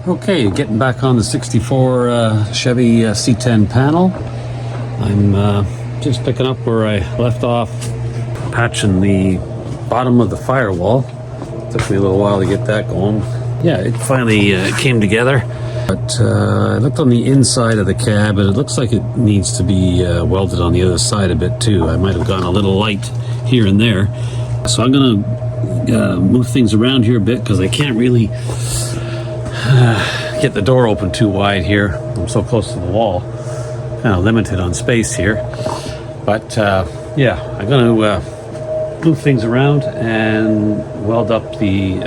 Okay, getting back on the 64 Chevy C10 panel. I'm just picking up where I left off, patching the bottom of the firewall. Took me a little while to get that going. Yeah, it finally came together. But I looked on the inside of the cab, and it looks like it needs to be welded on the other side a bit too. I might have gone a little light here and there. So I'm going to move things around here a bit because I can't really get the door open too wide here. I'm so close to the wall, kind of limited on space here. But yeah, I'm going to move things around and weld up the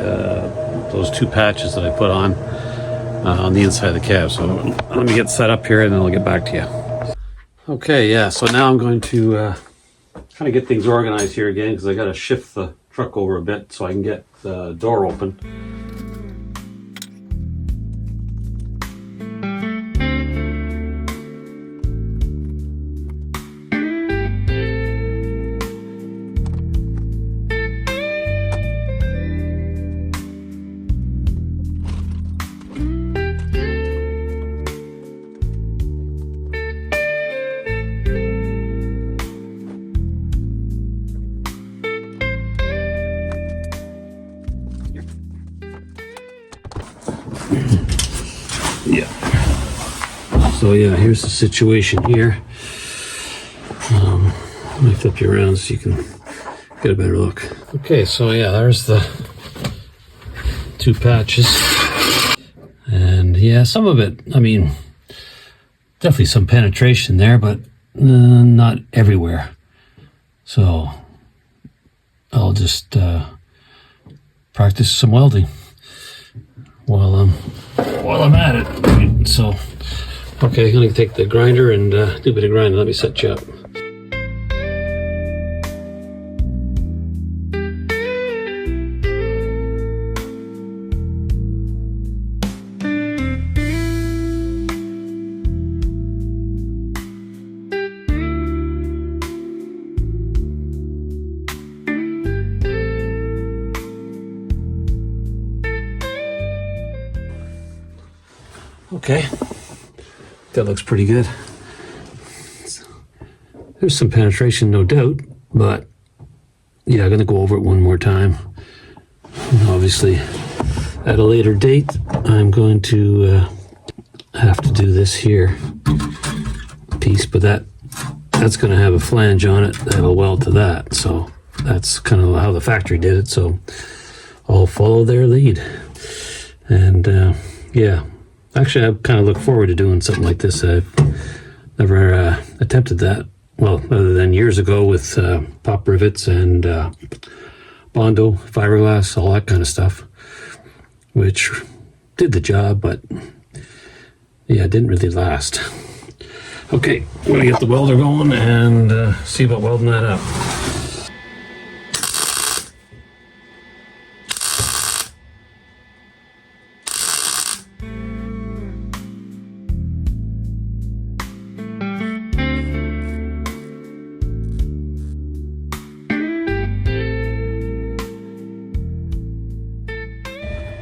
those two patches that I put on the inside of the cab. So let me get set up here and then I'll get back to you. Okay, yeah, so now I'm going to kind of get things organized here again because I got to shift the truck over a bit so I can get the door open. Yeah. So yeah, here's the situation here. Let me flip you around so you can get a better look. Okay, so yeah, there's the two patches. And yeah, some of it, I mean, definitely some penetration there, but not everywhere. So I'll just practice some welding while I'm at it. So, okay, I'm gonna take the grinder and do a bit of grinding. Let me set you up. Okay, that looks pretty good. There's some penetration, no doubt, but yeah, I'm going to go over it one more time. And obviously, at a later date, I'm going to have to do this here piece, but that's going to have a flange on it that'll weld to that. So that's kind of how the factory did it. So I'll follow their lead. And yeah. Actually, I kind of look forward to doing something like this. I've never attempted that, well, other than years ago with pop rivets and Bondo, fiberglass, all that kind of stuff, which did the job, but yeah, it didn't really last. Okay, I'm going to get the welder going and see about welding that up.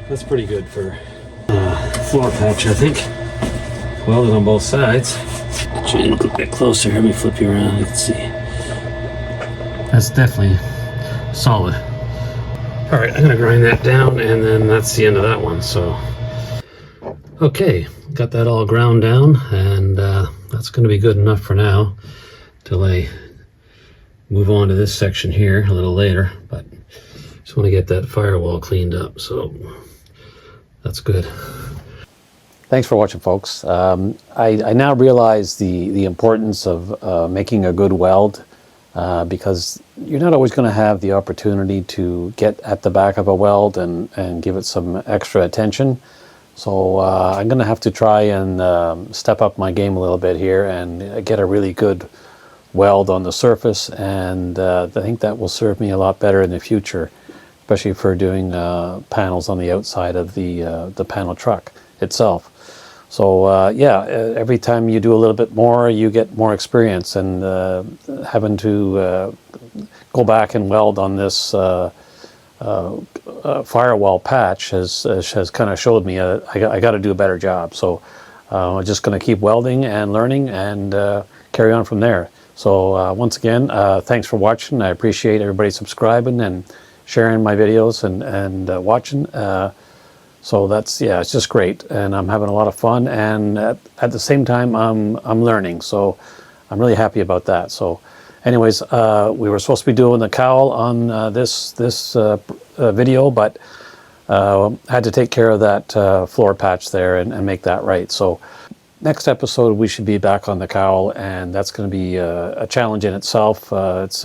That's pretty good for floor patch, I think. Welded on both sides. Try and look a bit closer. Let me flip you around. You can see. That's definitely solid. All right, I'm gonna grind that down, and then that's the end of that one. So, okay, got that all ground down, and that's gonna be good enough for now. Till I move on to this section here a little later, but just want to get that firewall cleaned up. So. That's good. Thanks for watching, folks. I now realize the importance of making a good weld because you're not always going to have the opportunity to get at the back of a weld and give it some extra attention. So I'm going to have to try and step up my game a little bit here and get a really good weld on the surface, and I think that will serve me a lot better in the future, especially for doing panels on the outside of the panel truck itself. So yeah, every time you do a little bit more, you get more experience, and having to go back and weld on this firewall patch has kind of showed me I got to do a better job. So I'm just going to keep welding and learning and carry on from there. So once again, thanks for watching. I appreciate everybody subscribing and sharing my videos and watching. So that's, yeah, it's just great, and I'm having a lot of fun, and at the same time I'm learning, so I'm really happy about that. So anyways, we were supposed to be doing the cowl on this video, but had to take care of that floor patch there and make that right. So next episode we should be back on the cowl, and that's going to be a challenge in itself. It's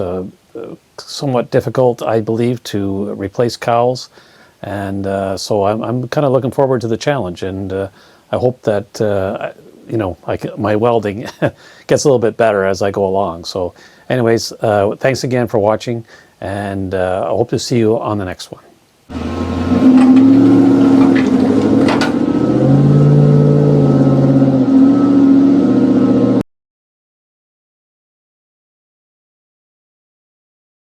somewhat difficult, I believe, to replace cowls. And so I'm kind of looking forward to the challenge, and I hope that you know, my welding gets a little bit better as I go along. So anyways, thanks again for watching, and I hope to see you on the next one.